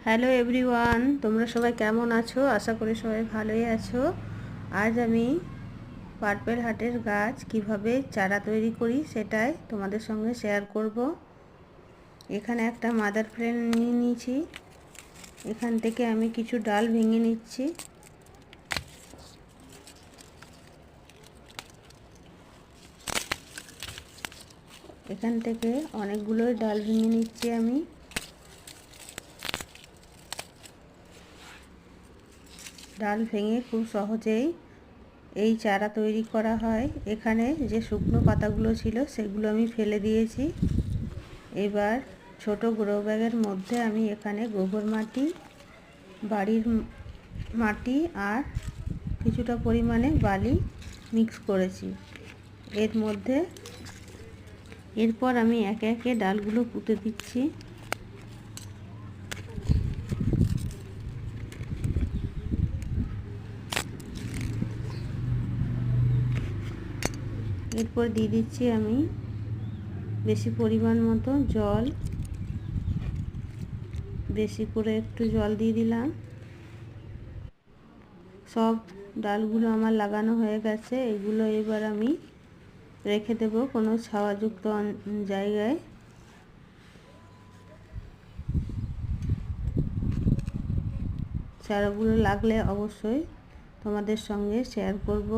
Hello everyone, তোমরা সবাই কেমন আছো? আশা করি সবাই ভালোই আছো। আজ আমি পার্পেল হার্টের গাছ কিভাবে চারা তৈরি করি সেটাই তোমাদের সঙ্গে শেয়ার করব। এখানে একটা মাদার প্ল্যান্ট নিয়ে নিয়েছি। এখান থেকে আমি কিছু ডাল ভেঙে নিচ্ছি। এখান থেকে অনেকগুলো ডাল ভেঙে নিচ্ছি আমি। ডাল ভেঙে খুব সহজেই এই চারা তৈরি করা হয়। এখানে যে শুকনো পাতাগুলো ছিল সেগুলো আমি ফেলে দিয়েছি। এবার ছোট গ্রো ব্যাগের মধ্যে আমি এখানে গোবর মাটি, বাড়ির মাটি আর কিছুটা পরিমাণে বালি মিক্স করেছি এর মধ্যে। এরপর আমি একে একে ডালগুলো পুঁতে দিচ্ছি। এরপর দিয়ে দিচ্ছি আমি বেশি পরিমাণ মতো জল, বেশি করে একটু জল দিয়ে দিলাম। সব ডালগুলো আমার লাগানো হয়ে গেছে। এগুলো এবার আমি রেখে দেব কোনো ছাওয়াযুক্ত জায়গায়। চারাগুলো লাগলে অবশ্যই তোমাদের সঙ্গে শেয়ার করব।